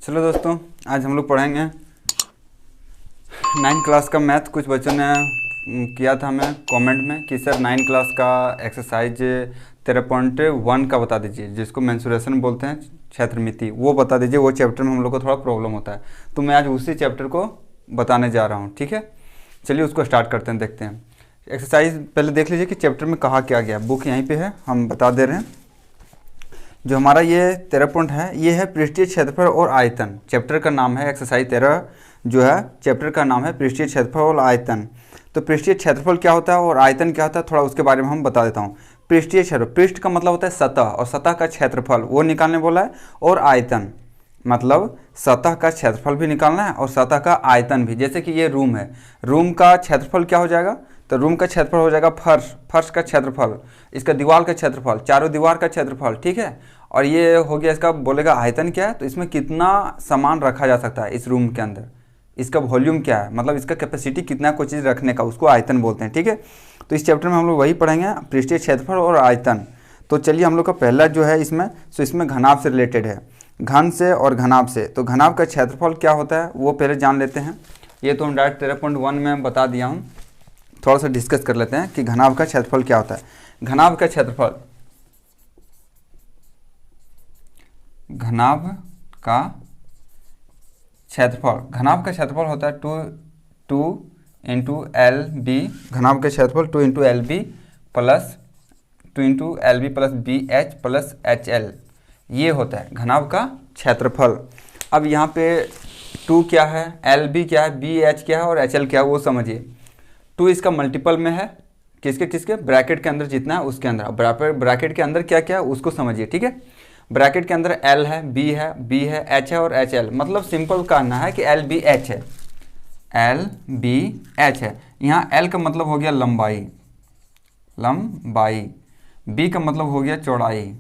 चलो दोस्तों, आज हम लोग पढ़ेंगे 9th क्लास का मैथ। कुछ बच्चों ने किया था हमें कमेंट में कि सर 9th क्लास का एक्सरसाइज 13.1 का बता दीजिए, जिसको मेंसुरेशन बोलते हैं, क्षेत्रमिति, वो बता दीजिए। वो चैप्टर में हम लोग को थोड़ा प्रॉब्लम होता है, तो मैं आज उसी चैप्टर को बताने जा रहा हूँ। ठीक है, चलिए उसको स्टार्ट करते हैं, देखते हैं। एक्सरसाइज पहले देख लीजिए कि चैप्टर में कहा क्या गया। बुक यहीं पर है, हम बता दे रहे हैं। जो हमारा ये 13 पॉइंट है, ये है पृष्ठीय क्षेत्रफल और आयतन। चैप्टर का नाम है एक्सरसाइज 13, जो है चैप्टर का नाम है पृष्ठीय क्षेत्रफल और आयतन। तो पृष्ठीय क्षेत्रफल क्या होता है और आयतन क्या होता है, थोड़ा उसके बारे में हम बता देता हूँ। पृष्ठीय क्षेत्रफल, पृष्ठ का मतलब होता है सतह, और सतह का क्षेत्रफल वो निकालने बोला है। और आयतन मतलब सतह का क्षेत्रफल भी निकालना है और सतह का आयतन भी। जैसे कि ये रूम है, रूम का क्षेत्रफल क्या हो जाएगा, तो रूम का क्षेत्रफल हो जाएगा फर्श का क्षेत्रफल, इसका दीवार का क्षेत्रफल, चारों दीवार का क्षेत्रफल। ठीक है, और ये हो गया इसका, बोलेगा आयतन क्या है, तो इसमें कितना सामान रखा जा सकता है इस रूम के अंदर, इसका वॉल्यूम क्या है, मतलब इसका कैपेसिटी कितना कोई चीज़ रखने का, उसको आयतन बोलते हैं। ठीक है, तो इस चैप्टर में हम लोग वही पढ़ेंगे, पृष्ठीय क्षेत्रफल और आयतन। तो चलिए हम लोग का पहला जो है इसमें, तो इसमें घनाभ से रिलेटेड है, घन से और घनाभ से। तो घनाभ का क्षेत्रफल क्या होता है वो पहले जान लेते हैं। ये तो हम डायरेक्ट 13.1 में बता दिया हूँ, थोड़ा सा डिस्कस कर लेते हैं कि घनाभ का क्षेत्रफल क्या होता है। घनाभ का क्षेत्रफल, घनाभ का क्षेत्रफल, घनाभ का क्षेत्रफल होता है 2 इंटू एल बी। घनाभ का क्षेत्रफल 2 into L B plus 2 into L B plus B H plus H L, ये होता है घनाभ का क्षेत्रफल। अब यहाँ पे 2 क्या है, एल बी क्या है, बी एच क्या है और एच एल क्या है वो समझिए। 2 इसका मल्टीपल में है, किसके किसके, ब्रैकेट के अंदर जितना है उसके अंदर, ब्रैकेट के अंदर क्या क्या है उसको समझिए। ठीक है, ब्रैकेट के अंदर एल है, बी है, एच है और एच एल। मतलब सिंपल कहना है कि एल बी एच है, एल बी एच है। यहाँ एल का मतलब हो गया लंबाई, बी का मतलब हो गया चौड़ाई,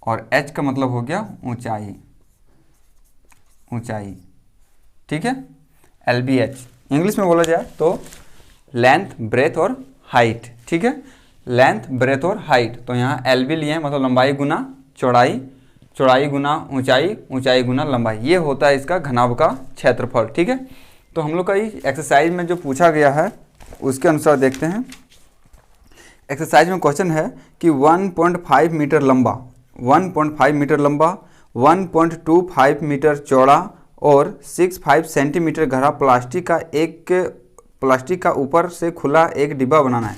और एच का मतलब हो गया ऊंचाई। ठीक है, एल बी एच इंग्लिश में बोला जाए तो लेंथ, ब्रेथ और हाइट। ठीक है, लेंथ, ब्रेथ और हाइट। तो यहाँ एल बी लिए हैं, मतलब लंबाई गुना चौड़ाई, चौड़ाई गुना ऊंचाई, ऊंचाई गुना लंबाई, ये होता है इसका घनाभ का क्षेत्रफल। ठीक है, तो हम लोग का इस एक्सरसाइज में जो पूछा गया है उसके अनुसार देखते हैं। एक्सरसाइज में क्वेश्चन है कि 1.5 मीटर लंबा, 1.5 मीटर लंबा, 1.25 मीटर चौड़ा और 65 सेंटीमीटर गहरा प्लास्टिक का ऊपर से खुला एक डिब्बा बनाना है।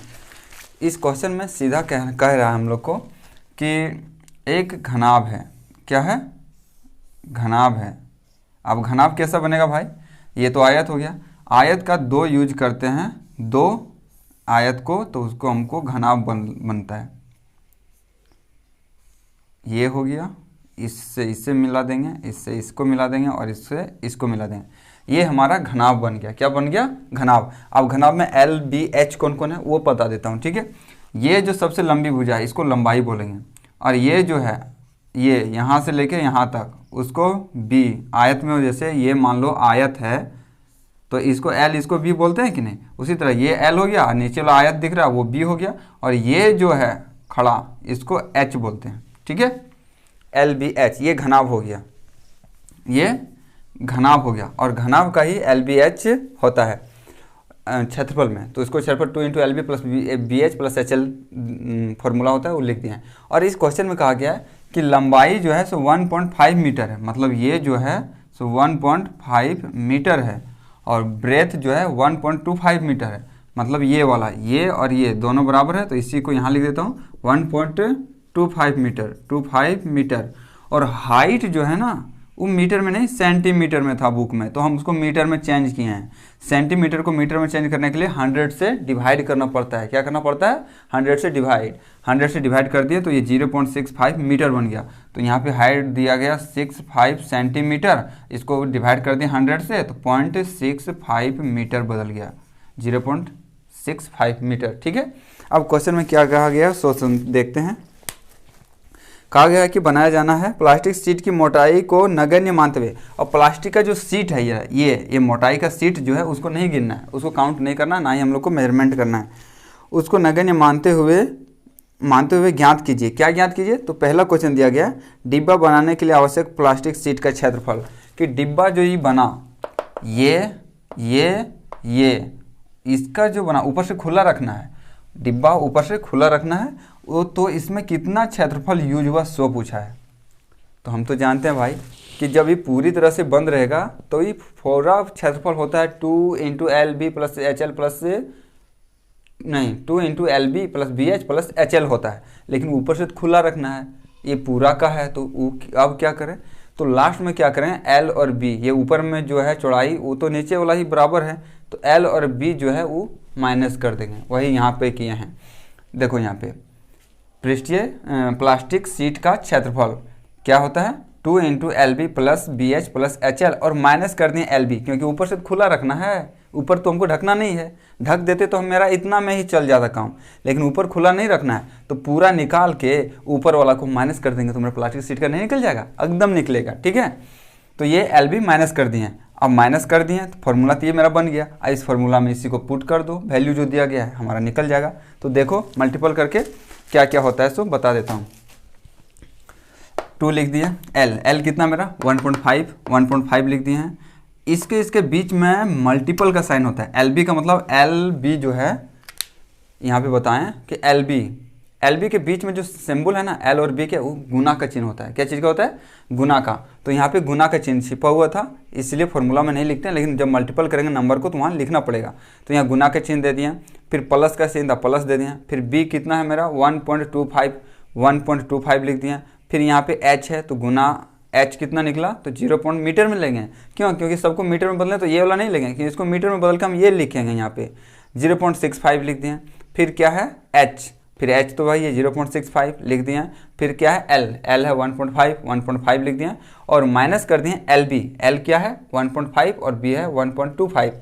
इस क्वेश्चन में सीधा कह रहा है हम लोग को कि एक घनाभ है। क्या है, घनाभ है। अब घनाभ कैसा बनेगा भाई, ये तो आयत हो गया, आयत का 2 यूज करते हैं, 2 आयत को, तो उसको हमको घनाभ बनता है। ये हो गया, इससे मिला देंगे, इससे इसको मिला देंगे और इससे इसको मिला देंगे, ये हमारा घनाभ बन गया। क्या बन गया, घनाभ। अब घनाभ में एल बी एच कौन कौन है वो बता देता हूँ। ठीक है, ये जो सबसे लंबी भुजा है इसको लंबाई बोलेंगे, और ये जो है ये यहाँ से लेके यहाँ तक उसको बी, आयत में जैसे ये मान लो आयत है तो इसको एल, इसको बी बोलते हैं कि नहीं। उसी तरह ये एल हो गया, नीचे वाला आयत दिख रहा है वो बी हो गया, और ये जो है खड़ा इसको एच बोलते हैं। ठीक है, एल बी एच, ये घनाभ हो गया, ये घनाभ हो गया, और घनाभ का ही एल बी एच होता है क्षेत्रफल में। तो इसको क्षेत्रफल 2 into L B plus B H plus H L formula होता है, वो लिख दिया है। और इस क्वेश्चन में कहा गया है कि लंबाई जो है सो 1.5 मीटर है, मतलब ये जो है सो 1.5 मीटर है, और ब्रेथ जो है 1.25 मीटर है, मतलब ये वाला, ये और ये दोनों बराबर है, तो इसी को यहाँ लिख देता हूँ 1.25 मीटर। और हाइट जो है ना वो मीटर में नहीं सेंटीमीटर में था बुक में, तो हम उसको मीटर में चेंज किए हैं। सेंटीमीटर को मीटर में चेंज करने के लिए 100 से डिवाइड करना पड़ता है। क्या करना पड़ता है, 100 से डिवाइड। 100 से डिवाइड कर दिए तो ये 0.65 मीटर बन गया। तो यहाँ पे हाइट दिया गया 65 सेंटीमीटर, इसको डिवाइड कर दिए 100 से तो 0.65 मीटर बदल गया, 0.65 मीटर। ठीक है, अब क्वेश्चन में क्या कहा गया सो देखते हैं। कहा गया है कि बनाया जाना है प्लास्टिक शीट की मोटाई को नगण्य मानते हुए, और प्लास्टिक का जो शीट है ये मोटाई का शीट जो है उसको नहीं गिनना है, उसको काउंट नहीं करना, ना ही हम लोग को मेजरमेंट करना है, उसको नगण्य मानते हुए मानते हुए ज्ञात कीजिए। क्या ज्ञात कीजिए? तो पहला क्वेश्चन दिया गया डिब्बा बनाने के लिए आवश्यक प्लास्टिक शीट का क्षेत्रफल, कि डिब्बा जो ये बना, ये इसका जो बना ऊपर से खुला रखना है, डिब्बा ऊपर से खुला रखना है, वो तो इसमें कितना क्षेत्रफल यूज हुआ सो पूछा है। तो हम तो जानते हैं भाई कि जब ये पूरी तरह से बंद रहेगा तो ये पूरा क्षेत्रफल होता है 2 into L B plus H L plus नहीं 2 into L B plus B H plus H L होता है, लेकिन ऊपर से तो खुला रखना है, ये पूरा का है। तो अब क्या करें? तो लास्ट में क्या करें, एल और बी, ये ऊपर में जो है चौड़ाई वो तो नीचे वाला ही बराबर है, तो एल और बी जो है वो माइनस कर देंगे, वही यहाँ पे किए हैं। देखो यहाँ पे पृष्ठीय प्लास्टिक शीट का क्षेत्रफल क्या होता है 2 into L B plus B H plus H L, और माइनस कर दिए एल बी, क्योंकि ऊपर से खुला रखना है, ऊपर तो हमको ढकना नहीं है, ढक देते तो मेरा इतना में ही चल जाता काम, लेकिन ऊपर खुला नहीं रखना है, तो पूरा निकाल के ऊपर वाला को माइनस कर देंगे तो मेरा प्लास्टिक शीट का नहीं निकल जाएगा, एकदम निकलेगा। ठीक है, तो ये एल बी माइनस कर दिए। अब माइनस कर दिए तो फार्मूला तो ये मेरा बन गया। अब इस फार्मूला में इसी को पुट कर दो, वैल्यू जो दिया गया है हमारा निकल जाएगा। तो देखो मल्टीपल करके क्या क्या होता है सो बता देता हूँ। 2 लिख दिए, एल कितना मेरा 1.5 लिख दिए हैं। इसके बीच में मल्टीपल का साइन होता है, एल बी का मतलब एल बी जो है यहाँ पे बताएं कि एल बी के बीच में जो सिंबल है ना एल और बी के, वो गुना का चिन्ह होता है। क्या चीज़ का होता है? गुना का। तो यहाँ पे गुना का चिन्ह छिपा हुआ था, इसलिए फॉर्मूला में नहीं लिखते हैं, लेकिन जब मल्टीपल करेंगे नंबर को तो वहाँ लिखना पड़ेगा। तो यहाँ गुना का चिन्ह दे दिए, फिर प्लस का चिन्ह था प्लस दे दिए, फिर बी कितना है मेरा 1.25 लिख दिए, फिर यहाँ पे एच है तो गुना एच कितना निकला तो 0 मीटर में लेंगे। क्यों? क्योंकि सबको मीटर में बदलें तो ये वाला नहीं लेंगे, क्योंकि इसको मीटर में बदल के हम ये लिखेंगे। यहाँ पे 0.65 लिख दिए, फिर क्या है एच, फिर एच तो भाई ये 0.65 लिख दिए, फिर क्या है एल है 1.5 लिख दिए, और माइनस कर दिए एल बी, एल क्या है 1.5 और बी है 1.25,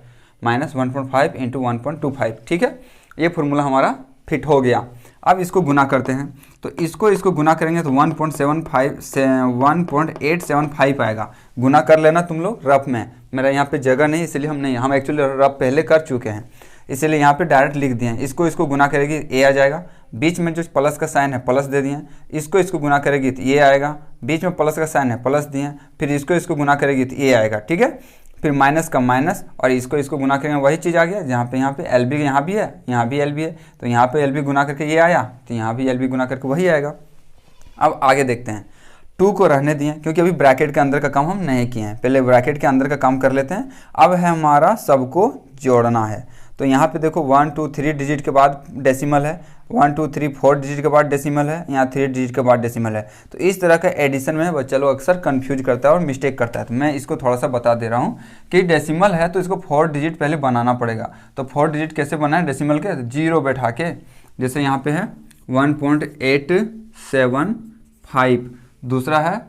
माइनस 1.5 इंटू 1.25। ठीक है, ये फॉर्मूला हमारा फिट हो गया। अब इसको गुना करते हैं, तो इसको गुना करेंगे तो 1.875 आएगा। गुना कर लेना तुम लोग रफ में, मेरा यहाँ पे जगह नहीं इसलिए हम एक्चुअली रफ पहले कर चुके हैं, इसलिए यहाँ पे डायरेक्ट लिख दिए हैं। इसको गुना करेगी ए आ जाएगा, बीच में जो प्लस का साइन है प्लस दे दिए, इसको गुना करेगी तो ये आएगा, बीच में प्लस का साइन है प्लस दिए, फिर इसको गुना करेगी तो ये आएगा। ठीक है, फिर माइनस का माइनस, और इसको गुना करेंगे वही चीज़ आ गया, जहाँ पे एल बी यहाँ भी है, यहाँ भी एल बी है, तो यहाँ पे एल बी गुना करके ये आया, तो यहाँ भी एल बी गुना करके वही आएगा। अब आगे देखते हैं, 2 को रहने दिए क्योंकि अभी ब्रैकेट के अंदर का काम हम नहीं किए हैं, पहले ब्रैकेट के अंदर का काम कर लेते हैं। अब है हमारा सबको जोड़ना है, तो यहाँ पे देखो 1 2 3 डिजिट के बाद डेसिमल है, 1 2 3 4 डिजिट के बाद डेसिमल है, यहाँ 3 डिजिट के बाद डेसिमल है। तो इस तरह का एडिशन में बच्चा लोग अक्सर कंफ्यूज करता है और मिस्टेक करता है, तो मैं इसको थोड़ा सा बता दे रहा हूँ कि डेसिमल है तो इसको 4 डिजिट पहले बनाना पड़ेगा। तो 4 डिजिट कैसे बनाए डेसिमल के? 0 बैठा के, जैसे यहाँ पे है 1.875, दूसरा है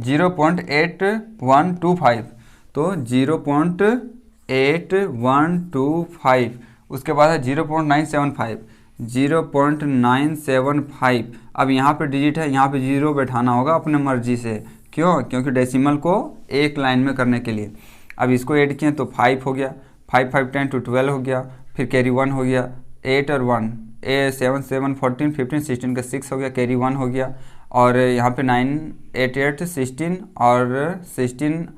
0.8125, तो 0.8125, उसके बाद है 0.975। अब यहाँ पे डिजिट है, यहाँ पे 0 बैठाना होगा अपने मर्जी से। क्यों? क्योंकि डेसिमल को एक लाइन में करने के लिए। अब इसको ऐड किए तो 5 हो गया, 5 5 10 तो 12 हो गया, फिर कैरी 1 हो गया, 8 और 1 7 7 14 15 16 का 6 हो गया, कैरी 1 हो गया, और यहाँ पे 9 8 8 16 और 16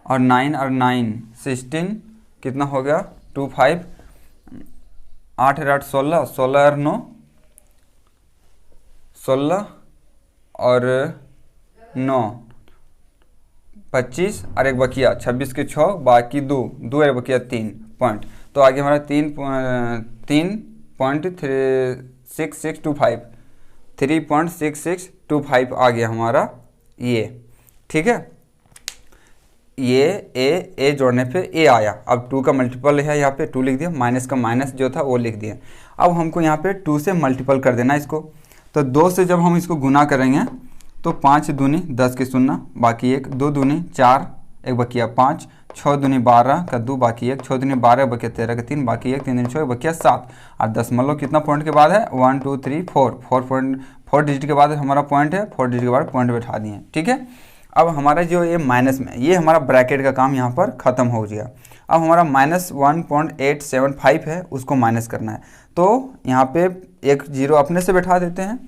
और 9 और 9 16 कितना हो गया 2 5 8 8 16 16 और 9 16 और 9 25 और एक बकिया 26 के 6 बाकी 2 और बकिया 3 पॉइंट, तो आगे हमारा 3.6625 आ गया हमारा ये। ठीक है, ये ए जोड़ने पे ए आया। अब 2 का मल्टीपल है, यहाँ पे 2 लिख दिया, माइनस का माइनस जो था वो लिख दिया। अब हमको यहाँ पे 2 से मल्टीपल कर देना इसको, तो 2 से जब हम इसको गुना करेंगे तो 5 दूनी 10 के 0 बाकी 1, 2 दूनी 4 एक बकिया 5, 6 दूनी 12 का 2 बाकी 1, 6 दूनी 12 बकिया 13 का 3 बाकी 1, 3 दूनी 6 बकिया 7, और दशमलव कितना पॉइंट के बाद है 1 2 3 4 डिजिट के बाद हमारा पॉइंट है, 4 डिजिट के बाद पॉइंट बैठा दिए। ठीक है, अब हमारा जो ये माइनस में ये हमारा ब्रैकेट का काम यहाँ पर ख़त्म हो गया। अब हमारा -1.875 है, उसको माइनस करना है। तो यहाँ पे एक जीरो अपने से बैठा देते हैं,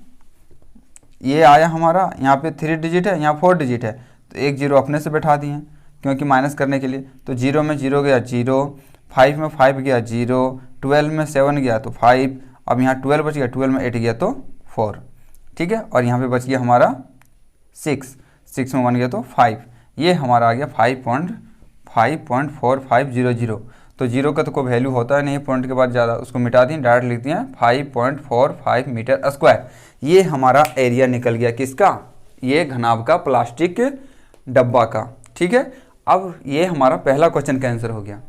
ये आया हमारा, यहाँ पे 3 डिजिट है, यहाँ 4 डिजिट है, तो एक जीरो अपने से बैठा दिए क्योंकि माइनस करने के लिए। तो 0 में 0 गया 0, 5 में 5 गया 0, 12 में 7 गया तो 5, अब यहाँ 12 बच गया, 12 में 8 गया तो 4, ठीक है। और यहाँ पे बच गया हमारा 6, 6 में 1 गया तो 5, ये हमारा आ गया 5.4500। तो जीरो का तो कोई वैल्यू होता है नहीं पॉइंट के बाद ज़्यादा, उसको मिटा दिए, डायरेक्ट लिख दिए 5.45 मीटर स्क्वायर। ये हमारा एरिया निकल गया किसका, ये घनाभ का, प्लास्टिक डब्बा का, ठीक है। अब ये हमारा पहला क्वेश्चन का आंसर हो गया।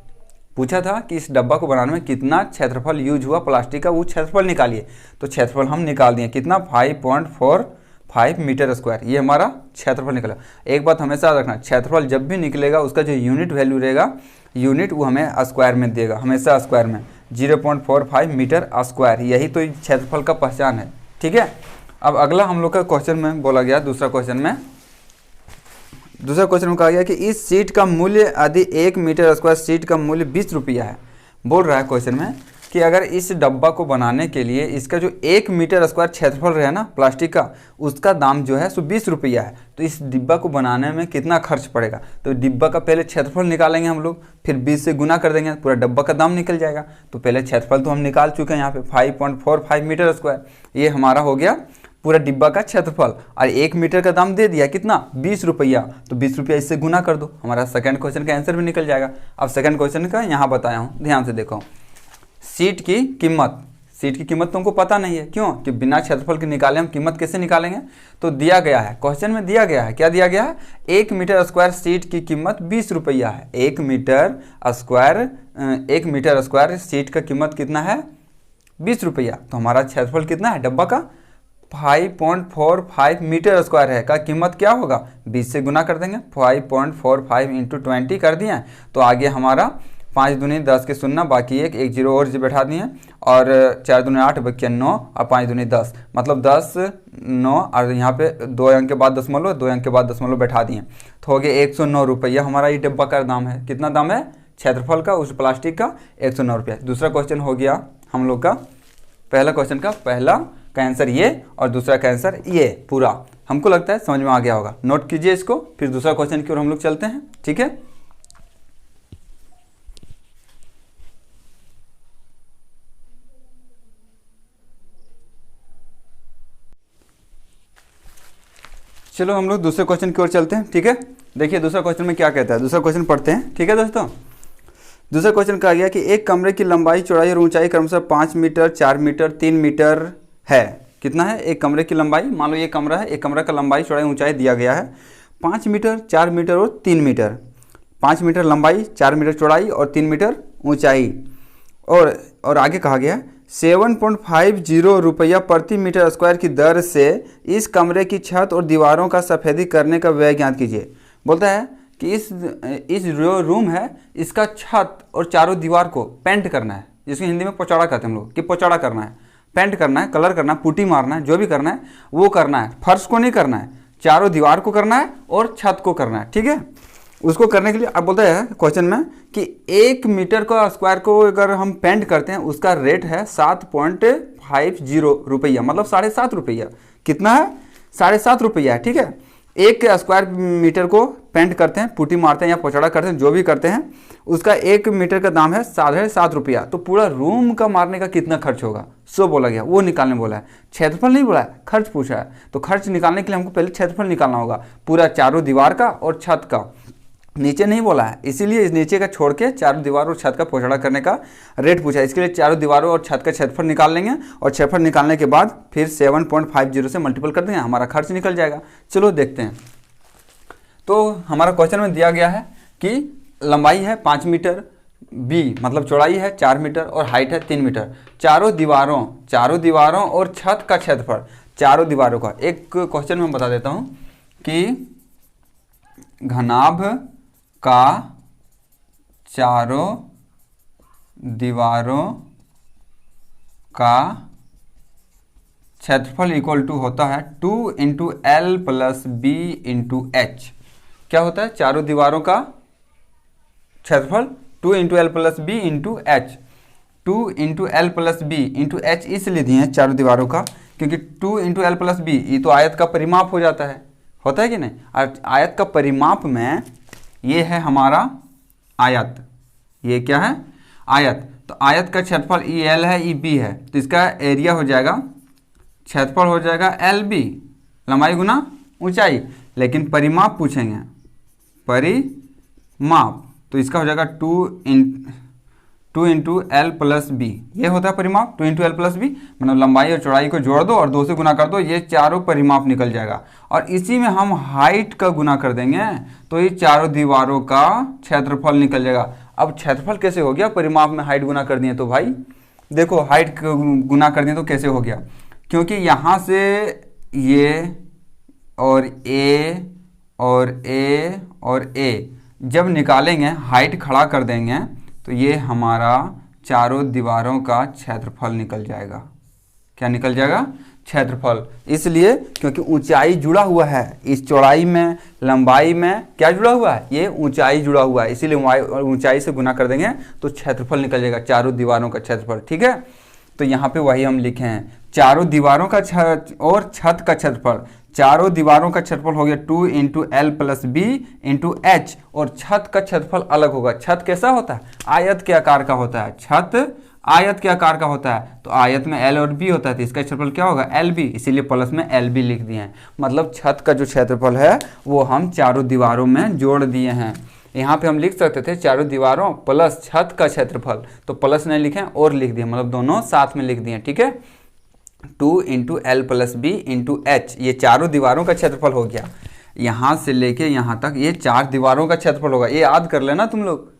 पूछा था कि इस डब्बा को बनाने में कितना क्षेत्रफल यूज हुआ प्लास्टिक का, वो क्षेत्रफल निकालिए। तो क्षेत्रफल हम निकाल दिए कितना, 5.45 मीटर स्क्वायर, ये हमारा क्षेत्रफल निकला। एक बात हमेशा याद रखना, क्षेत्रफल जब भी निकलेगा उसका जो यूनिट वैल्यू रहेगा, यूनिट वो हमें स्क्वायर में देगा, हमेशा स्क्वायर में। 0.45 मीटर स्क्वायर, यही तो क्षेत्रफल का पहचान है, ठीक है। अब अगला हम लोग का क्वेश्चन में बोला गया, दूसरा क्वेश्चन में कहा गया कि इस सीट का मूल्य यदि 1 मीटर स्क्वायर सीट का मूल्य 20 रुपया है। बोल रहा है क्वेश्चन में कि अगर इस डब्बा को बनाने के लिए इसका जो 1 मीटर स्क्वायर क्षेत्रफल रहे ना प्लास्टिक का, उसका दाम जो है सो 20 रुपया है। तो इस डिब्बा को बनाने में कितना खर्च पड़ेगा। तो डिब्बा का पहले क्षेत्रफल निकालेंगे हम लोग, फिर 20 से गुना कर देंगे, पूरा डब्बा का दाम निकल जाएगा। तो पहले क्षेत्रफल तो हम निकाल चुके हैं यहाँ पे 5.45 मीटर स्क्वायर, ये हमारा हो गया पूरा डिब्बा का क्षेत्रफल। और 1 मीटर का दाम दे दिया कितना, 20 रुपया, तो 20 रुपया इससे गुना कर दो, हमारा सेकंड क्वेश्चन का आंसर भी निकल जाएगा। अब सेकंड क्वेश्चन का यहाँ बताया हूँ, ध्यान से देखो। सीट की कीमत तुमको पता नहीं है, क्यों कि बिना क्षेत्रफल के निकाले हम कीमत कैसे निकालेंगे। तो दिया गया है, क्वेश्चन में दिया गया है, क्या दिया गया है, 1 मीटर स्क्वायर सीट की कीमत 20 रुपया है। 1 मीटर स्क्वायर सीट का कीमत कितना है, 20 रुपया। तो हमारा क्षेत्रफल कितना है डब्बा का, 5.45 मीटर स्क्वायर है, का कीमत क्या होगा, 20 से गुना कर देंगे, 5.45 इंटू 20 कर दिए। तो आगे हमारा 5 दूनी 10 के शून्य, बाकी एक जीरो और बैठा दिए, और 4 दूनी 8 बच्चे 9 और 5 दूनी 10, मतलब 10 9, और यहाँ पे 2 अंक के बाद दशमलव, 2 अंक के बाद दशमलव बैठा दिए, तो हो गया 109 रुपया हमारा ये डब्बा का दाम है। कितना दाम है क्षेत्रफल का उस प्लास्टिक का, 109 रुपया। दूसरा क्वेश्चन हो गया हम लोग का, पहला क्वेश्चन का पहला का आंसर ये, और दूसरा का आंसर ये। पूरा हमको लगता है समझ में आ गया होगा, नोट कीजिए इसको, फिर दूसरा क्वेश्चन की ओर हम लोग चलते हैं, ठीक है। चलो हम लोग दूसरे क्वेश्चन की ओर चलते हैं, ठीक है। देखिए दूसरा क्वेश्चन में क्या कहता है, दूसरा क्वेश्चन पढ़ते हैं, ठीक है दोस्तों। दूसरा क्वेश्चन कहा गया कि एक कमरे की लंबाई, चौड़ाई और ऊंचाई क्रमशः 5 मीटर, 4 मीटर, 3 मीटर है। कितना है एक कमरे की लंबाई, मान लो ये कमरा है, एक कमरा का लंबाई, चौड़ाई, ऊंचाई दिया गया है 5 मीटर, 4 मीटर और 3 मीटर। 5 मीटर लंबाई, 4 मीटर चौड़ाई और 3 मीटर ऊंचाई। और आगे कहा गया 7.50 रुपया प्रति मीटर स्क्वायर की दर से इस कमरे की छत और दीवारों का सफेदी करने का व्यय ज्ञात कीजिए। बोलता है कि इस जो रूम है इसका छत और चारों दीवार को पेंट करना है, जिसको हिंदी में पोचाड़ा कहते हैं हम लोग, कि पोचाड़ा करना है, पेंट करना है, कलर करना है, पुट्टी मारना है, जो भी करना है वो करना है। फर्श को नहीं करना है, चारों दीवार को करना है और छत को करना है, ठीक है। उसको करने के लिए अब बोलता है क्वेश्चन में कि 1 मीटर का स्क्वायर को अगर हम पेंट करते हैं उसका रेट है 7.50 रुपया, मतलब 7.5 रुपया। कितना है, 7.5 रुपया है, ठीक है। 1 स्क्वायर मीटर को पेंट करते हैं, पुट्टी मारते हैं या पोचाड़ा करते हैं, जो भी करते हैं, उसका 1 मीटर का दाम है 7.5 रुपया। तो पूरा रूम का मारने का कितना खर्च होगा, सो बोला गया, वो निकालने बोला है, क्षेत्रफल नहीं बोला है, खर्च पूछा है। तो खर्च निकालने के लिए हमको पहले क्षेत्रफल निकालना होगा, पूरा चारों दीवार का और छत का, नीचे नहीं बोला है, इसीलिए इस नीचे का छोड़ के चारों दीवारों और छत का पोचाड़ा करने का रेट पूछा है। इसके लिए चारों दीवारों और छत का क्षेत्रफल निकाल लेंगे, और क्षेत्रफल निकालने के बाद फिर 7.50 से मल्टीपल कर देंगे, हमारा खर्च निकल जाएगा। चलो देखते हैं। तो हमारा क्वेश्चन में दिया गया है कि लंबाई है 5 मीटर, बी मतलब चौड़ाई है 4 मीटर और हाइट है 3 मीटर। चारों दीवारों और छत का क्षेत्रफल, चारों दीवारों का। एक क्वेश्चन में बता देता हूँ कि घनाभ का चारों दीवारों का क्षेत्रफल इक्वल टू होता है 2 × L + B × H। क्या होता है, चारों दीवारों का क्षेत्रफल two into L plus B into H, 2 into L plus B into H इसलिए दिए हैं चारों दीवारों का, क्योंकि 2 इंटू एल प्लस बी ये तो आयत का परिमाप हो जाता है, होता है कि नहीं। और आयत का परिमाप में ये है हमारा आयत, ये क्या है आयत। तो आयत का क्षेत्रफल ई एल है, ई बी है, तो इसका एरिया हो जाएगा, क्षेत्रफल हो जाएगा एल बी, लंबाई गुना ऊंचाई। लेकिन परिमाप पूछेंगे, परिमाप, तो इसका हो जाएगा 2 इंटू एल प्लस बी, ये होता है परिमाप। 2 इंटू एल प्लस बी मतलब लंबाई और चौड़ाई को जोड़ दो और 2 से गुना कर दो, ये चारों परिमाप निकल जाएगा। और इसी में हम हाइट का गुना कर देंगे तो ये चारों दीवारों का क्षेत्रफल निकल जाएगा। अब क्षेत्रफल कैसे हो गया, परिमाप में हाइट गुना कर दिए तो भाई देखो हाइट गुना कर दिए तो कैसे हो गया, क्योंकि यहाँ से ये और ए और ए और ए जब निकालेंगे हाइट खड़ा कर देंगे तो ये हमारा चारों दीवारों का क्षेत्रफल निकल जाएगा। क्या निकल जाएगा, क्षेत्रफल। इसलिए क्योंकि ऊंचाई जुड़ा हुआ है, इस चौड़ाई में लंबाई में क्या जुड़ा हुआ है, ये ऊंचाई जुड़ा हुआ है, इसीलिए ऊंचाई से गुना कर देंगे तो क्षेत्रफल निकल जाएगा, चारों दीवारों का क्षेत्रफल। ठीक है, तो यहाँ पे वही हम लिखे हैं, चारों दीवारों का और छत का क्षेत्रफल। चारों दीवारों का क्षेत्रफल हो गया 2 into L plus B into H, और छत का क्षेत्रफल अलग होगा। छत कैसा होता है, आयत के आकार का होता है, छत आयत के आकार का होता है, तो आयत में एल और बी होता है, तो इसका क्षेत्रफल क्या होगा, एल बी, इसीलिए प्लस में एल बी लिख दिए हैं। मतलब छत का जो क्षेत्रफल है वो हम चारों दीवारों में जोड़ दिए हैं। यहाँ पे हम लिख सकते थे चारों दीवारों प्लस छत का क्षेत्रफल, तो प्लस नहीं लिखे और लिख दिए, मतलब दोनों साथ में लिख दिए। ठीक है, 2 into L plus B into H, ये चारों दीवारों का क्षेत्रफल हो गया। यहाँ से लेके यहाँ तक ये 4 दीवारों का क्षेत्रफल होगा, ये याद कर लेना तुम लोग।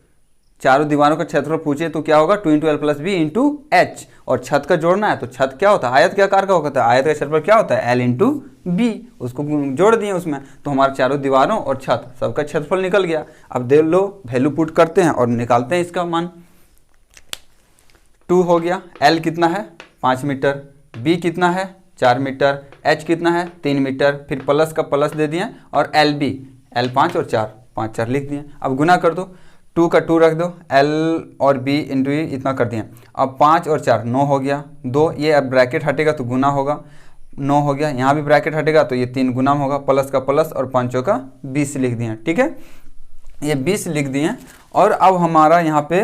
चारों दीवारों का क्षेत्रफल पूछे तो क्या होगा, 2 into L plus B into H, और छत का जोड़ना है तो छत क्या होता है, आयत के आकार का होता है, आयत का क्षेत्रफल क्या होता है, एल इंटू बी, उसको जोड़ दिए उसमें, तो हमारे चारों दीवारों और छत सबका क्षेत्रफल निकल गया। अब देख लो, वैल्यू पुट करते हैं और निकालते हैं इसका मान। 2 हो गया, एल कितना है 5 मीटर, बी कितना है 4 मीटर, एच कितना है 3 मीटर, फिर प्लस का प्लस दे दिए, और एल बी, एल 5 और 4, 5 4 लिख दिए। अब गुना कर दो, 2 का 2 रख दो, एल और बी इंटू ये इतना कर दिए। अब 5 और 4 9 हो गया, 2 ये अब ब्रैकेट हटेगा तो गुना होगा, 9 हो गया, यहाँ भी ब्रैकेट हटेगा तो ये 3 गुना होगा, प्लस का प्लस और 5 का 20 लिख दिए। ठीक है, ये 20 लिख दिए। और अब हमारा यहाँ पे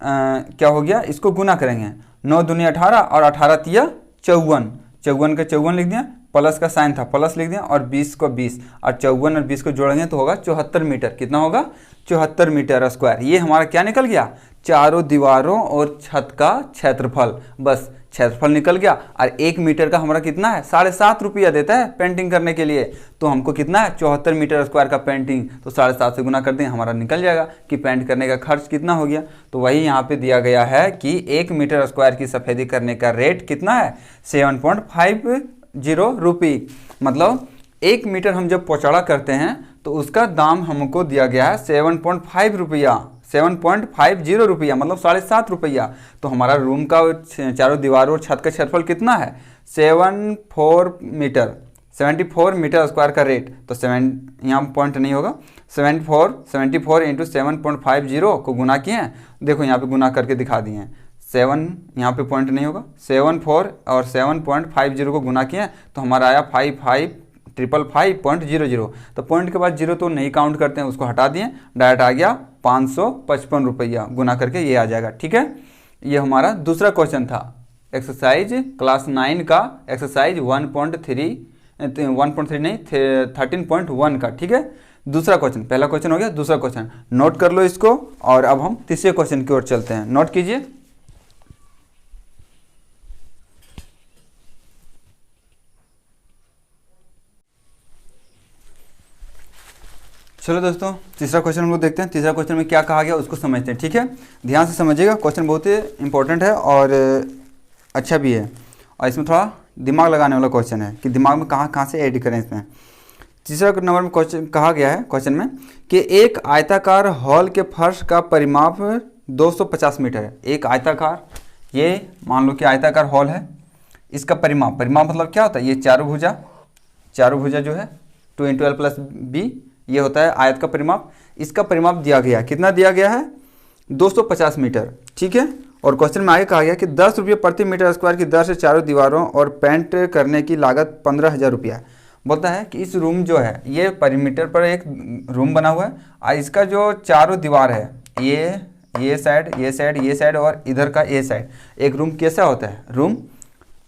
क्या हो गया, इसको गुना करेंगे, 9 दूनी 18 और 18 तिया 54, 54 का 54 लिख दिया, प्लस का साइन था प्लस लिख दिया, और 20 को 20, और 54 और 20 को जोड़ेंगे तो होगा 74 मीटर। कितना होगा, 74 मीटर स्क्वायर। ये हमारा क्या निकल गया, चारों दीवारों और छत का क्षेत्रफल। बस क्षेत्रफल निकल गया। और 1 मीटर का हमारा कितना है, 7.5 रुपया देता है पेंटिंग करने के लिए, तो हमको कितना है 74 मीटर स्क्वायर का पेंटिंग, तो 7.5 से गुना कर दें, हमारा निकल जाएगा कि पेंट करने का खर्च कितना हो गया। तो वही यहाँ पे दिया गया है कि 1 मीटर स्क्वायर की सफ़ेदी करने का रेट कितना है, 7.50 रुपये। मतलब 1 मीटर हम जब पौचौड़ा करते हैं तो उसका दाम हमको दिया गया है 7.5 रुपया, 7.50 रुपया, मतलब 7.5 रुपया। तो हमारा रूम का चारों दीवारों और छत का क्षेत्रफल कितना है, 74 मीटर स्क्वायर का रेट। तो 7 यहाँ पॉइंट नहीं होगा, 74 इंटू 7.50 को गुना किए, देखो यहाँ पे गुना करके दिखा दिए हैं, 7 यहाँ पे पॉइंट नहीं होगा, 74 और 7.50 को गुना किए तो हमारा आया 55,555.00। तो पॉइंट के बाद जीरो तो नहीं काउंट करते हैं, उसको हटा दिए, डायरेक्ट आ गया 555 रुपया, गुना करके ये आ जाएगा। ठीक है, ये हमारा दूसरा क्वेश्चन था, एक्सरसाइज क्लास 9 का एक्सरसाइज 13.1 का। ठीक है, दूसरा क्वेश्चन, पहला क्वेश्चन हो गया, दूसरा क्वेश्चन नोट कर लो इसको। और अब हम तीसरे क्वेश्चन की ओर चलते हैं, नोट कीजिए। चलो दोस्तों, तीसरा क्वेश्चन हम लोग देखते हैं। तीसरा क्वेश्चन में क्या कहा गया उसको समझते हैं। ठीक है, ध्यान से समझिएगा, क्वेश्चन बहुत ही इंपॉर्टेंट है और अच्छा भी है, और इसमें थोड़ा दिमाग लगाने वाला क्वेश्चन है कि दिमाग में कहाँ से ऐड करें इसमें। तीसरा नंबर में क्वेश्चन कहा गया है क्वेश्चन में कि एक आयताकार हॉल के फर्श का परिमाप 250 मीटर है। एक आयताकार, ये मान लो कि आयताकार हॉल है, इसका परिमाप मतलब क्या होता है, ये चारों भुजा जो है 2 इंटू एल प्लस बी, ये होता है आयत का परिमाप। इसका परिमाप दिया गया, कितना दिया गया है, 250 मीटर, ठीक है। और क्वेश्चन में आगे कहा गया कि 10 रुपये प्रति मीटर स्क्वायर की दर से चारों दीवारों और पेंट करने की लागत 15,000 रुपया। बोलता है कि इस रूम जो है ये परिमीटर पर एक रूम बना हुआ है और इसका जो चारों दीवार है ये साइड ये साइड ये साइड और इधर का ये साइड, एक रूम कैसा होता है,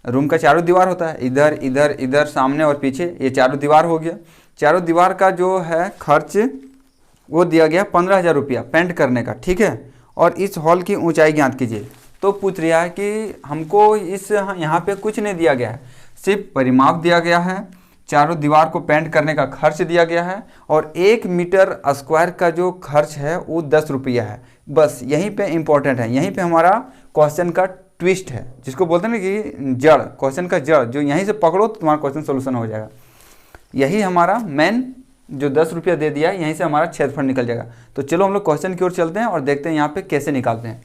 रूम का चारों दीवार होता है, इधर इधर इधर सामने और पीछे, ये चारों दीवार हो गया। चारों दीवार का जो है खर्च वो दिया गया 15,000 रुपया पेंट करने का, ठीक है। और इस हॉल की ऊंचाई ज्ञात कीजिए। तो पूछ रहा है कि हमको इस यहाँ पे कुछ नहीं दिया गया है, सिर्फ परिमाप दिया गया है, चारों दीवार को पेंट करने का खर्च दिया गया है और 1 मीटर स्क्वायर का जो खर्च है वो 10 रुपया है। बस यहीं पे इम्पोर्टेंट है, यहीं पे हमारा क्वेश्चन का ट्विस्ट है, जिसको बोलते हैं ना कि जड़, क्वेश्चन का जड़, जो यहीं से पकड़ो तो तुम्हारा क्वेश्चन सोल्यूशन हो जाएगा। यही हमारा मेन जो 10 रुपया दे दिया है, यहीं से हमारा क्षेत्रफल निकल जाएगा। तो चलो हम लोग क्वेश्चन की ओर चलते हैं और देखते हैं यहाँ पे कैसे निकालते हैं।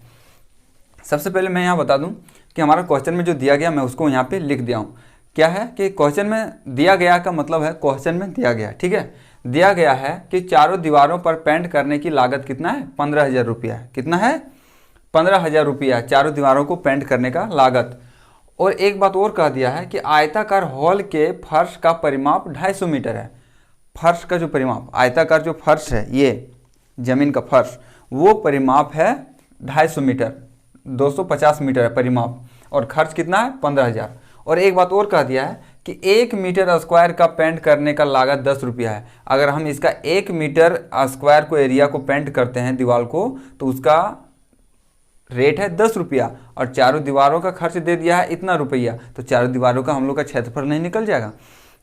सबसे पहले मैं यहाँ बता दूँ कि हमारा क्वेश्चन में जो दिया गया मैं उसको यहाँ पे लिख दिया हूँ। क्या है कि क्वेश्चन में दिया गया का मतलब है क्वेश्चन में दिया गया, ठीक है। दिया गया है कि चारों दीवारों पर पेंट करने की लागत कितना है, 15,000 रुपया है। कितना है, 15,000 रुपया चारों दीवारों को पेंट करने का लागत। और एक बात और कह दिया है कि आयताकार हॉल के फर्श का परिमाप 250 मीटर है। फर्श का जो परिमाप, आयताकार जो फर्श है, ये जमीन का फर्श, वो परिमाप है 250 मीटर, 250 मीटर है परिमाप, और खर्च कितना है, 15,000। और एक बात और कह दिया है कि 1 मीटर स्क्वायर का पेंट करने का लागत 10 रुपया है। अगर हम इसका 1 मीटर स्क्वायर को एरिया को पेंट करते हैं दीवार को, तो उसका रेट है 10 रुपया, और चारों दीवारों का खर्च दे दिया है इतना रुपया, तो चारों दीवारों का हम लोग का क्षेत्रफल नहीं निकल जाएगा।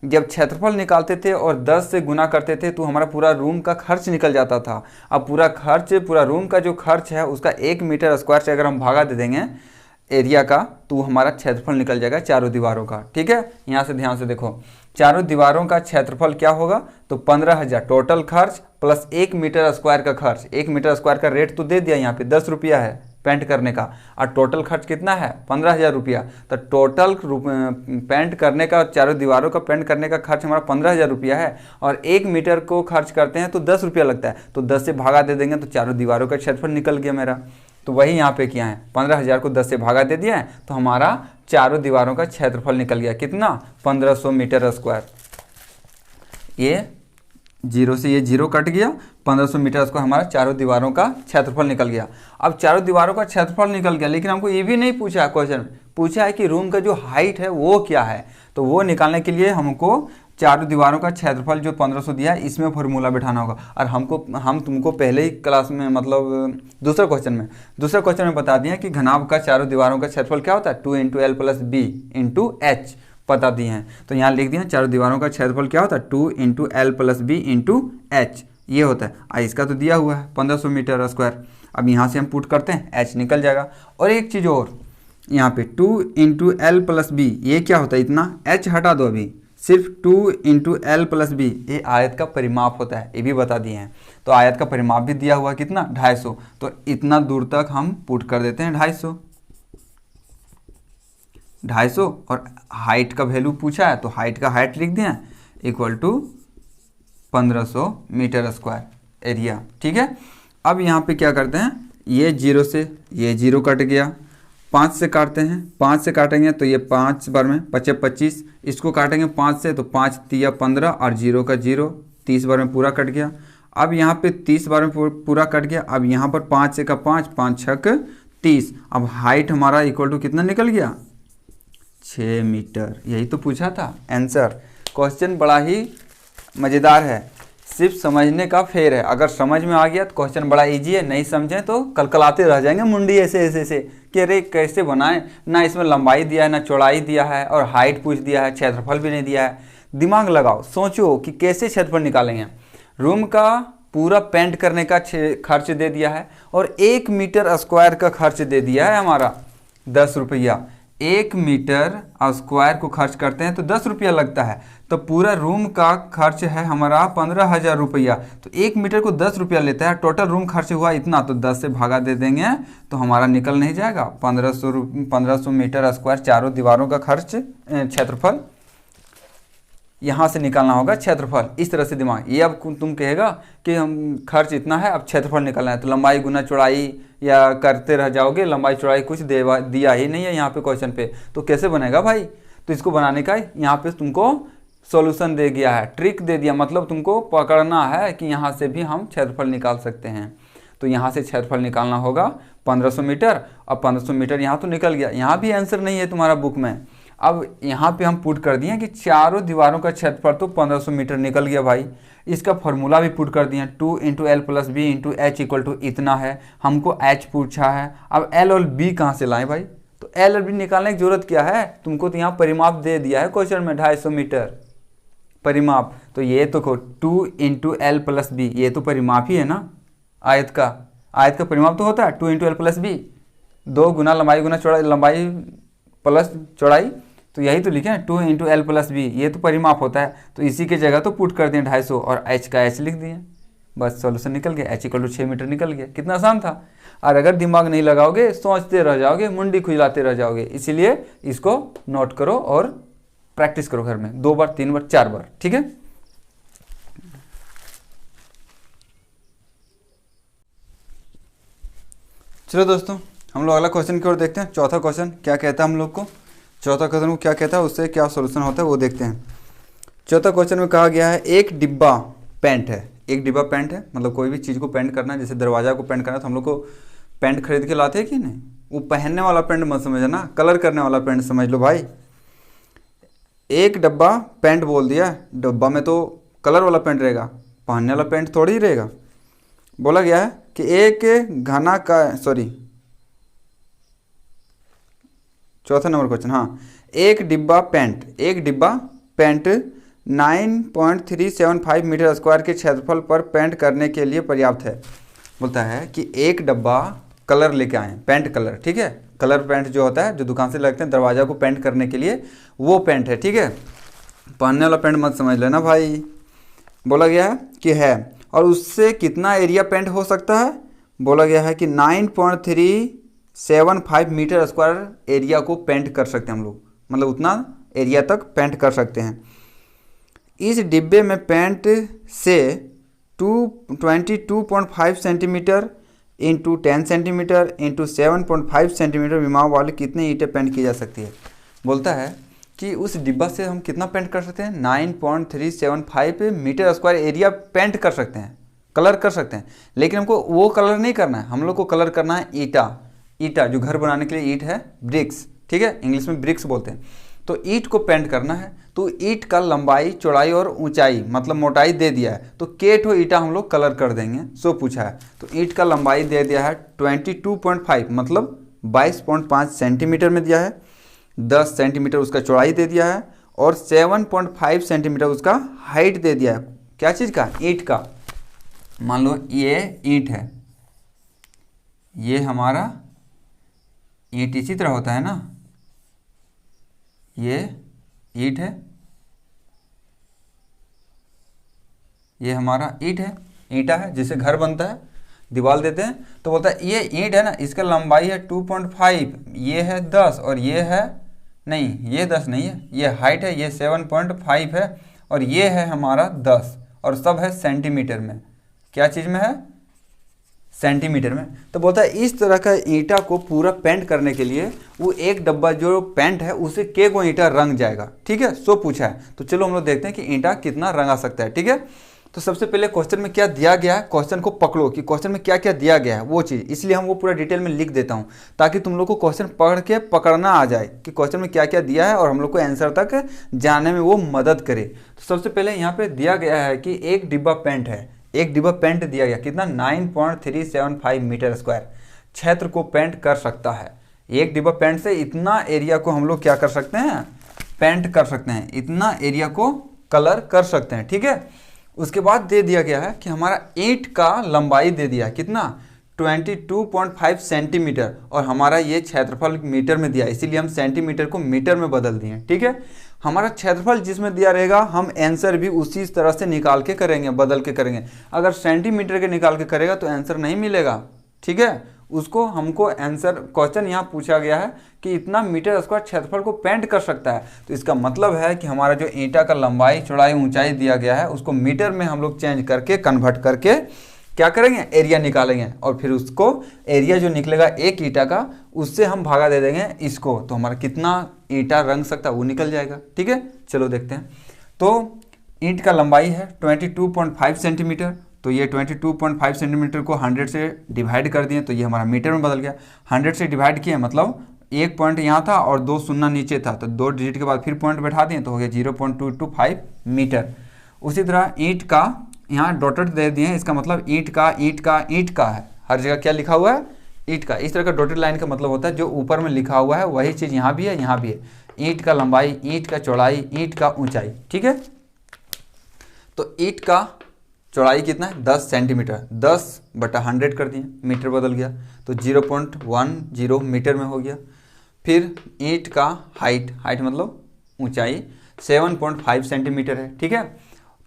जब क्षेत्रफल निकालते थे और 10 से गुना करते थे तो हमारा पूरा रूम का खर्च निकल जाता था। अब पूरा रूम का जो खर्च है उसका 1 मीटर स्क्वायर से अगर हम भागा दे देंगे एरिया का, तो हमारा क्षेत्रफल निकल जाएगा चारों दीवारों का, ठीक है। यहाँ से ध्यान से देखो, चारों दीवारों का क्षेत्रफल क्या होगा, तो 15,000 टोटल खर्च प्लस 1 मीटर स्क्वायर का खर्च। 1 मीटर स्क्वायर का रेट तो दे दिया, यहाँ पे 10 रुपया है पेंट करने का, और टोटल खर्च कितना है, 15,000 रुपया। तो टोटल पेंट करने का, चारों दीवारों का पेंट करने का खर्च हमारा 15,000 रुपया है, और 1 मीटर को खर्च करते हैं तो 10 रुपया लगता है, तो 10 से भागा दे देंगे तो चारों दीवारों का क्षेत्रफल निकल गया मेरा। तो वही यहाँ पे किया है, 15,000 को 10 से भागा दे दिया है, तो हमारा चारों दीवारों का क्षेत्रफल निकल गया कितना, 1500 मीटर स्क्वायर। ये जीरो से ये जीरो कट गया, 1500 मीटर स्क्वायर हमारा चारों दीवारों का क्षेत्रफल निकल गया। अब चारों दीवारों का क्षेत्रफल निकल गया, लेकिन हमको ये भी नहीं पूछा है क्वेश्चन में, पूछा है कि रूम का जो हाइट है वो क्या है। तो वो निकालने के लिए हमको चारों दीवारों का क्षेत्रफल जो 1500 दिया है इसमें फॉर्मूला बैठाना होगा। और हम तुमको पहले ही क्लास में, मतलब दूसरे क्वेश्चन में बता दिए कि घनाभ का चारों दीवारों का क्षेत्रफल क्या होता है, 2 × L + B × H पता दिए हैं। तो यहाँ लिख दिए चारों दीवारों का क्षेत्रफल क्या होता है, 2 × L + B × H ये होता है। इसका तो दिया हुआ है 1500 मीटर स्क्वायर। अब यहाँ से हम पुट करते हैं, H निकल जाएगा। और एक चीज़ और, यहाँ पे 2 × L + B ये क्या होता है, इतना H हटा दो, अभी सिर्फ 2 × L + B ये आयत का परिमाप होता है, ये भी बता दिए हैं। तो आयत का परिमाप भी दिया हुआ कितना, 250। तो इतना दूर तक हम पुट कर देते हैं 250, और हाइट का वैल्यू पूछा है तो हाइट का हाइट लिख दिया equal to 1500 metre square area, ठीक है। अब यहाँ पे क्या करते हैं, ये जीरो से ये जीरो कट गया, 5 से काटते हैं, 5 से काटेंगे तो ये 5 बार में 5 × 25, इसको काटेंगे 5 से तो 5 × 3 = 15, और 0 का 0, 30 बार में पूरा कट गया। अब यहाँ पे 30 बार में पूरा कट गया। अब यहाँ पर 5 से का 5, 5 × 6 = 30। अब हाइट हमारा इक्वल टू कितना निकल गया, 6 मीटर। यही तो पूछा था आंसर। क्वेश्चन बड़ा ही मज़ेदार है, सिर्फ समझने का फेर है। अगर समझ में आ गया तो क्वेश्चन बड़ा इजी है, नहीं समझें तो कलकलाते रह जाएंगे मुंडी ऐसे कि अरे कैसे बनाएं, ना इसमें लंबाई दिया है ना चौड़ाई दिया है, और हाइट पूछ दिया है, क्षेत्रफल भी नहीं दिया है। दिमाग लगाओ, सोचो कि कैसे क्षेत्रफल निकालेंगे। रूम का पूरा पेंट करने का खर्च दे दिया है, और 1 मीटर स्क्वायर का खर्च दे दिया है हमारा 10 रुपया। 1 मीटर स्क्वायर को खर्च करते हैं तो 10 रुपया लगता है, तो पूरा रूम का खर्च है हमारा 15,000 रुपया। तो 1 मीटर को 10 रुपया लेता है, टोटल रूम खर्च हुआ इतना, तो 10 से भागा दे देंगे तो हमारा निकल नहीं जाएगा 1500 मीटर स्क्वायर चारों दीवारों का खर्च क्षेत्रफल। यहाँ से निकालना होगा क्षेत्रफल, इस तरह से दिमाग। ये अब तुम कहेगा कि हम खर्च इतना है, अब क्षेत्रफल निकालना है, तो लंबाई गुना चौड़ाई या करते रह जाओगे, लंबाई चौड़ाई कुछ दिया ही नहीं है यहाँ पे क्वेश्चन पे, तो कैसे बनेगा भाई। तो इसको बनाने का यहाँ पे तुमको सॉल्यूशन दे दिया है, ट्रिक दे दिया, मतलब तुमको पकड़ना है कि यहाँ से भी हम क्षेत्रफल निकाल सकते हैं। तो यहाँ से क्षेत्रफल निकालना होगा 1500 मीटर, और 1500 मीटर यहाँ तो निकल गया, यहाँ भी आंसर नहीं है तुम्हारा बुक में। अब यहाँ पे हम पुट कर दिए कि चारों दीवारों का क्षेत्रफल तो 1500 मीटर निकल गया भाई। इसका फॉर्मूला भी पुट कर दिया, 2 × L + B × H = इतना है, हमको H पूछा है। अब L और B कहाँ से लाएं भाई, तो L और B निकालने की जरूरत क्या है, तुमको तो यहाँ परिमाप दे दिया है क्वेश्चन में 250 मीटर परिमाप। तो ये तो 2 × L + B, ये तो परिमाप ही है ना आयत का परिमाप तो होता है 2 × L + B, 2 गुना लंबाई गुना चौड़ाई, लंबाई प्लस चौड़ाई, तो यही तो लिखे हैं 2 × L + B, ये तो परिमाप होता है। तो इसी की जगह तो पुट कर दिए 250 और H का H लिख दिए, बस सॉल्यूशन निकल गया, H = 6 मीटर निकल गया। कितना आसान था। और अगर दिमाग नहीं लगाओगे सोचते रह जाओगे, मुंडी खुजलाते रह जाओगे, इसीलिए इसको नोट करो और प्रैक्टिस करो घर में 2 बार 3 बार 4 बार, ठीक है। चलो दोस्तों, हम लोग अगला क्वेश्चन की ओर देखते हैं। चौथा क्वेश्चन क्या कहता है हम लोग को, चौथा क्वेश्चन को क्या कहता है, उससे क्या सॉल्यूशन होता है वो देखते हैं। चौथा क्वेश्चन में कहा गया है एक डिब्बा पेंट है, एक डिब्बा पेंट है, मतलब कोई भी चीज़ को पेंट करना है, जैसे दरवाजा को पेंट करना है तो हम लोग को पेंट खरीद के लाते हैं कि नहीं, वो पहनने वाला पेंट मत समझना, कलर करने वाला पेंट समझ लो भाई। एक डब्बा पेंट बोल दिया, डब्बा में तो कलर वाला पेंट रहेगा, पहनने वाला पेंट थोड़ी ही रहेगा। बोला गया है कि एक घना का चौथा नंबर क्वेश्चन, हाँ, एक डिब्बा पेंट 9.375 मीटर स्क्वायर के क्षेत्रफल पर पेंट करने के लिए पर्याप्त है। बोलता है कि एक डब्बा कलर लेके आए, पेंट कलर, ठीक है, कलर पेंट जो होता है जो दुकान से लगते हैं दरवाजा को पेंट करने के लिए, वो पेंट है, ठीक है, पहनने वाला पेंट मत समझ लेना भाई। बोला गया है कि है, और उससे कितना एरिया पेंट हो सकता है, बोला गया है कि 9.375 मीटर स्क्वायर एरिया को पेंट कर सकते हैं हम लोग, मतलब उतना एरिया तक पेंट कर सकते हैं। इस डिब्बे में पेंट से 22.5 centimetre into 10 centimetre into 7.5 centimetre विमाव वाले कितने ईंटें पेंट की जा सकती है। बोलता है कि उस डिब्बा से हम कितना पेंट कर सकते हैं, 9.375 मीटर स्क्वायर एरिया पेंट कर सकते हैं, कलर कर सकते हैं। लेकिन हमको वो कलर नहीं करना है, हम लोग को कलर करना है ईटा जो घर बनाने के लिए ईंट है, ब्रिक्स, ठीक है, इंग्लिश में ब्रिक्स बोलते हैं। तो ईंट को पेंट करना है, तो ईंट का लंबाई चौड़ाई और ऊंचाई मतलब मोटाई दे दिया है, तो केठो ईटा हम लोग कलर कर देंगे, सो पूछा है। तो ईंट का लंबाई दे दिया है 22.5 मतलब 22.5 सेंटीमीटर में दिया है, 10 सेंटीमीटर उसका चौड़ाई दे दिया है, और 7.5 सेंटीमीटर उसका हाइट दे दिया है। क्या चीज़ का, ईंट का। मान लो ये ईंट है, ये हमारा ईंट इसी तरह होता है ना, ये ईंट है, ये हमारा ईंट है, ईंटा है, जिससे घर बनता है, दीवार देते हैं। तो बोलता है ये ईंट है ना, इसका लंबाई है 2.5, ये है 10 और ये है नहीं, ये 10 नहीं है, ये हाइट है, ये 7.5 है, और ये है हमारा 10, और सब है सेंटीमीटर में। क्या चीज़ में है, सेंटीमीटर में। तो बोलता है इस तरह का ईंटा को पूरा पेंट करने के लिए वो एक डब्बा जो पेंट है उसे के को ईंटा रंग जाएगा, ठीक है, सो पूछा है। तो चलो हम लोग देखते हैं कि ईंटा कितना रंगा सकता है, ठीक है। तो सबसे पहले क्वेश्चन में क्या दिया गया है, क्वेश्चन को पकड़ो कि क्वेश्चन में क्या क्या दिया गया है वो चीज़, इसलिए हम वो पूरा डिटेल में लिख देता हूँ ताकि तुम लोग को क्वेश्चन पढ़ के पकड़ना आ जाए कि क्वेश्चन में क्या क्या दिया है और हम लोग को आंसर तक जाने में वो मदद करे। तो सबसे पहले यहाँ पे दिया गया है कि एक डिब्बा पेंट है, एक डिब्बा पेंट दिया गया, कितना 9.375 मीटर स्क्वायर क्षेत्र को पेंट कर सकता है। एक डिब्बा पेंट से इतना एरिया को हम लोग क्या कर सकते हैं, पेंट कर सकते हैं, इतना एरिया को कलर कर सकते हैं, ठीक है। उसके बाद दे दिया गया है कि हमारा ईंट का लंबाई दे दिया है, कितना 22.5 सेंटीमीटर, और हमारा ये क्षेत्रफल मीटर में दिया, इसीलिए हम सेंटीमीटर को मीटर में बदल दिए, ठीक है। हमारा क्षेत्रफल जिसमें दिया रहेगा हम आंसर भी उसी तरह से निकाल के करेंगे, बदल के करेंगे। अगर सेंटीमीटर के निकाल के करेगा तो आंसर नहीं मिलेगा, ठीक है, उसको हमको आंसर क्वेश्चन यहाँ पूछा गया है कि इतना मीटर स्क्वायर क्षेत्रफल को पेंट कर सकता है। तो इसका मतलब है कि हमारा जो ईंटा का लंबाई चौड़ाई ऊंचाई दिया गया है उसको मीटर में हम लोग चेंज करके कन्वर्ट करके क्या करेंगे, एरिया निकालेंगे, और फिर उसको एरिया जो निकलेगा एक ईंटा का उससे हम भागा दे देंगे इसको, तो हमारा कितना ईंटा रंग सकता है वो निकल जाएगा। ठीक है, चलो देखते हैं। तो ईंट का लंबाई है 22.5 सेंटीमीटर, तो ये 22.5 सेंटीमीटर को 100 से डिवाइड कर दिए तो ये हमारा मीटर में बदल गया। 100 से डिवाइड किए मतलब एक पॉइंट यहाँ था और 2 शून्य नीचे था, तो 2 डिजिट के बाद फिर पॉइंट बैठा दिए तो हो गया 0.225 मीटर। उसी तरह ईंट का यहाँ डॉटेड दे दिए हैं, इसका मतलब ईंट का है, हर जगह क्या लिखा हुआ है, ईंट का। इस तरह का डॉटेड लाइन का मतलब होता है जो ऊपर में लिखा हुआ है वही चीज़ यहाँ भी है, यहाँ भी है। ईंट का लंबाई, ईंट का चौड़ाई, ईंट का ऊंचाई। ठीक है, तो ईंट का चौड़ाई कितना है 10 सेंटीमीटर, 10/100 कर दिए, मीटर बदल गया तो 0.10 मीटर में हो गया। फिर ईंट का हाइट मतलब ऊंचाई 7.5 सेंटीमीटर है। ठीक है,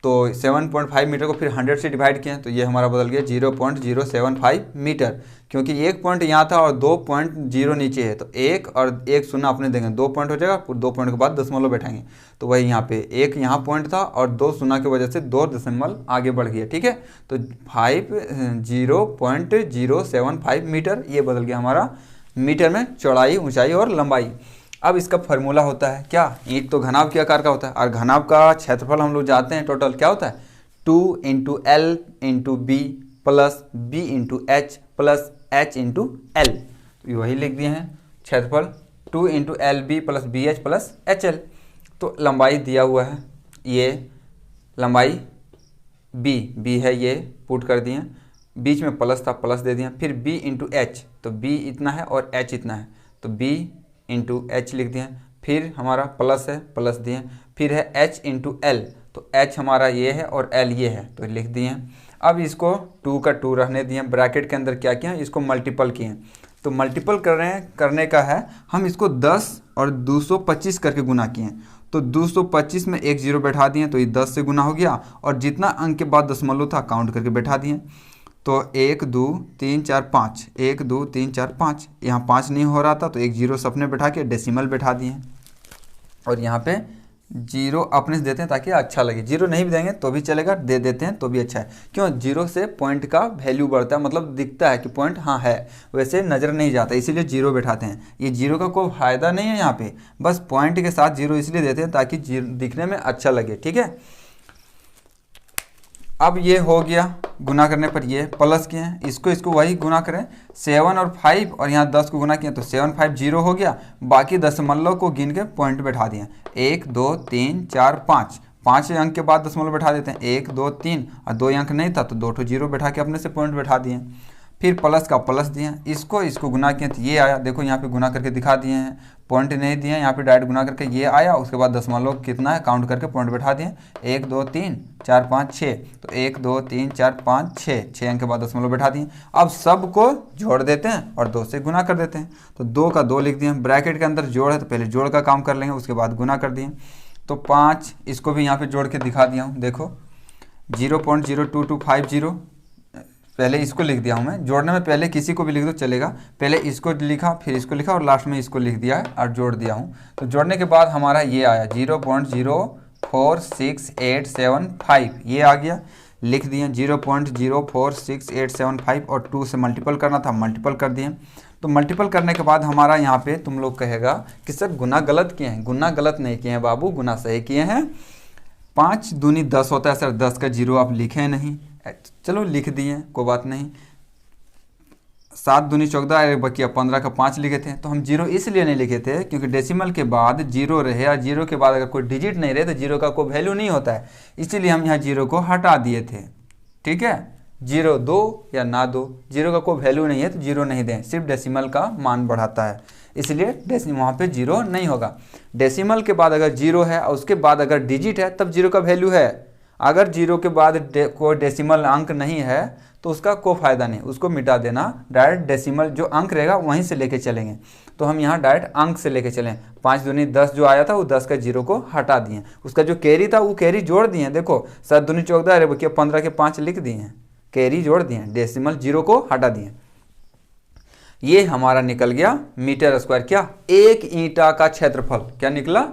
तो 7.5 मीटर को फिर 100 से डिवाइड किए तो ये हमारा बदल गया 0.075 मीटर, क्योंकि एक पॉइंट यहाँ था और 2.0 नीचे है, तो एक और एक शून्य अपने देंगे, 2 पॉइंट हो जाएगा, 2 पॉइंट के बाद दशमलव बैठाएंगे, तो वही यहाँ पे एक यहाँ पॉइंट था और 2 शून्य की वजह से 2 दशमलव आगे बढ़ गया। ठीक है, तो 0.075 मीटर ये बदल गया हमारा मीटर में चौड़ाई, ऊंचाई और लंबाई। अब इसका फॉर्मूला होता है क्या, ईंट तो घनाभ के आकार का होता है और घनाभ का क्षेत्रफल हम लोग जाते हैं टोटल क्या होता है 2 × L × B plus B × H plus H × L, तो वही लिख दिए हैं क्षेत्रफल 2 × LB plus BH plus HL। तो लंबाई दिया हुआ है, ये लंबाई B है, ये पुट कर दिए, बीच में प्लस था प्लस दे दिया, फिर B × H, तो B इतना है और H इतना है, तो B × H लिख दिए, फिर हमारा प्लस है प्लस दिए, फिर है H × L, तो H हमारा ये है और L ये है तो लिख दिए। अब इसको 2 का 2 रहने दिए, ब्रैकेट के अंदर क्या किया इसको मल्टीपल किए, तो मल्टीपल करने का है, हम इसको 10 और 225 करके गुना किए, तो 225 में एक 0 बैठा दिए तो ये 10 से गुना हो गया और जितना अंक के बाद दशमलव था काउंट करके बैठा दिए, तो 1 2 3 4 5, 1 2 3 4 5, यहाँ 5 नहीं हो रहा था तो एक 0 सपने बैठा के डेसिमल बैठा दिए, और यहाँ पे 0 अपने से देते हैं ताकि अच्छा लगे, 0 नहीं भी देंगे तो भी चलेगा, दे देते हैं तो भी अच्छा है। क्यों, 0 से पॉइंट का वैल्यू बढ़ता है, मतलब दिखता है कि पॉइंट हाँ है, वैसे नज़र नहीं जाता, इसीलिए 0 बैठाते हैं। ये 0 का कोई फ़ायदा नहीं है यहाँ पे, बस पॉइंट के साथ 0 इसलिए देते हैं ताकि दिखने में अच्छा लगे। ठीक है, अब ये हो गया, गुना करने पर ये प्लस किए हैं, इसको वही गुना करें, 7 और 5 और यहाँ 10 को गुना किया तो 7 5 0 हो गया, बाकी दशमलव को गिन के पॉइंट बैठा दिए, 1 2 3 4 5, 5 अंक के बाद दशमलव बैठा देते हैं, 1 2 3 और 2 अंक नहीं था तो 2 ठो 0 बैठा के अपने से पॉइंट बैठा दिए, फिर प्लस का प्लस दिए, इसको गुना किए तो ये आया, देखो यहाँ पे गुना करके दिखा दिए हैं, पॉइंट नहीं दिए हैं, यहाँ पे डायरेक्ट गुना करके ये आया, उसके बाद दशमलव कितना है काउंट करके पॉइंट बैठा दिए, 1 2 3 4 5 6, तो 1 2 3 4 5 6 अंक के बाद दशमलव बैठा दिए। अब सबको जोड़ देते हैं और 2 से गुना कर देते हैं, तो 2 का 2 लिख दिए, ब्रैकेट के अंदर जोड़ है तो पहले जोड़ का काम कर लेंगे उसके बाद गुना कर दिए, तो 5, इसको भी यहाँ पे जोड़ के दिखा दिया हूँ, देखो 0.02250, पहले इसको लिख दिया हूँ मैं, जोड़ने में पहले किसी को भी लिख दो चलेगा, पहले इसको लिखा फिर इसको लिखा और लास्ट में इसको लिख दिया और जोड़ दिया हूँ, तो जोड़ने के बाद हमारा ये आया 0.046875, ये आ गया, लिख दिए 0.046875 और 2 से मल्टीपल करना था, मल्टीपल कर दिए, तो मल्टीपल करने के बाद हमारा यहाँ पे तुम लोग कहेगा कि सर गुना गलत किए हैं, गुना गलत नहीं किए हैं बाबू, गुना सही किए हैं। 5 दूनी 10 होता है सर, 10 का 0 आप लिखे नहीं, चलो लिख दिए कोई बात नहीं, 7 दूनी 14 बकिया 15 का 5 लिखे थे, तो हम 0 इसलिए नहीं लिखे थे क्योंकि डेसिमल के बाद 0 रहे और 0 के बाद अगर कोई डिजिट नहीं रहे तो 0 का कोई वैल्यू नहीं होता है, इसीलिए हम यहाँ 0 को हटा दिए थे। ठीक है, 0 दो या ना दो, 0 का कोई वैल्यू नहीं है तो 0 नहीं दें, सिर्फ डेसिमल का मान बढ़ाता है, इसलिए वहाँ पे 0 नहीं होगा। डेसिमल के बाद अगर 0 है और उसके बाद अगर डिजिट है तब 0 का वैल्यू है, अगर 0 के बाद कोई डेसिमल अंक नहीं है तो उसका कोई फ़ायदा नहीं, उसको मिटा देना, डायरेक्ट डेसिमल जो अंक रहेगा वहीं से लेके चलेंगे, तो हम यहाँ डायरेक्ट अंक से लेके चलें, 5 दूनी 10 जो आया था वो 10 का 0 को हटा दिए, उसका जो कैरी था वो कैरी जोड़ दिए, देखो 7 दूनी 14 बकिया 15 के 5 लिख दिए हैं, कैरी जोड़ दिए, डेसिमल 0 को हटा दिए। ये हमारा निकल गया मीटर स्क्वायर। क्या? एक ईंटा का क्षेत्रफल। क्या निकला?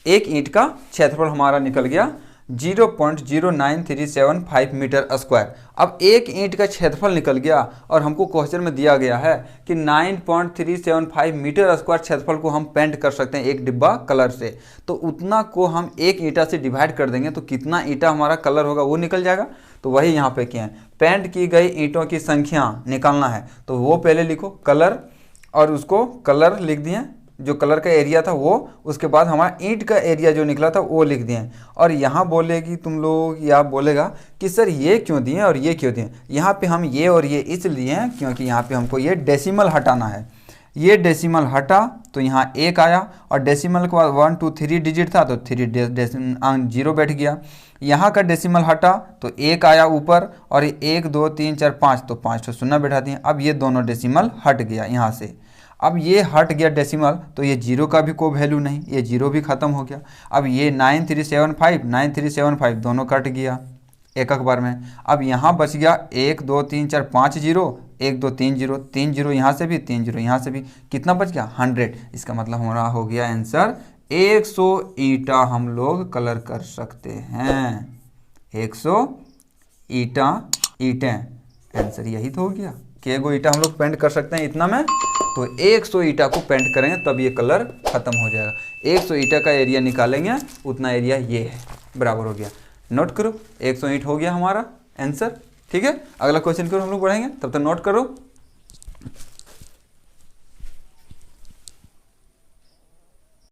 एक ईंट का क्षेत्रफल हमारा निकल गया 0.09375 मीटर स्क्वायर। अब एक ईंट का क्षेत्रफल निकल गया और हमको क्वेश्चन में दिया गया है कि 9.375 मीटर स्क्वायर क्षेत्रफल को हम पेंट कर सकते हैं एक डिब्बा कलर से। तो उतना को हम एक ईंटा से डिवाइड कर देंगे तो कितना ईंटा हमारा कलर होगा वो निकल जाएगा। तो वही यहाँ पे किए हैं, पेंट की गई ईंटों की संख्या निकालना है। तो वो पहले लिखो कलर, और उसको कलर लिख दिए, जो कलर का एरिया था वो, उसके बाद हमारा ईंट का एरिया जो निकला था वो लिख दिए। और यहाँ बोलेगी तुम लोग, या बोलेगा कि सर ये क्यों दिए और ये क्यों दिए। यहाँ पे हम ये और ये इसलिए हैं क्योंकि यहाँ पे हमको ये डेसिमल हटाना है। ये डेसिमल हटा तो यहाँ एक आया, और डेसिमल के बाद 1 2 3 डिजिट था तो 3 जीरो बैठ गया। यहाँ का डेसिमल हटा तो एक आया ऊपर, और 1 2 3 4 5 तो 5 तो शून्य बैठा दिए। अब ये दोनों डेसिमल हट गया यहाँ से। अब ये हट गया डेसिमल तो ये जीरो का भी कोई वैल्यू नहीं, ये जीरो भी खत्म हो गया। अब ये 9375 दोनों कट गया एक एक बार में। अब यहाँ बच गया 1 2 3 4 5 जीरो, 1 2 3 जीरो, 3 जीरो यहाँ से भी, 3 जीरो यहाँ से भी, कितना बच गया 100। इसका मतलब हमारा हो गया आंसर 100 ईंटा हम लोग कलर कर सकते हैं। 100 ईंटें आंसर यही तो हो गया कि एगो ईंटा हम लोग पेंट कर सकते हैं इतना में। तो 100 ईंटा को पेंट करेंगे तब ये कलर खत्म हो जाएगा। 100 ईंटा का एरिया निकालेंगे, उतना एरिया ये है, बराबर हो गया। नोट करो, 100 ईंट हो गया हमारा आंसर। ठीक है, अगला क्वेश्चन की ओर हम लोग बढ़ेंगे, तब तक नोट करो।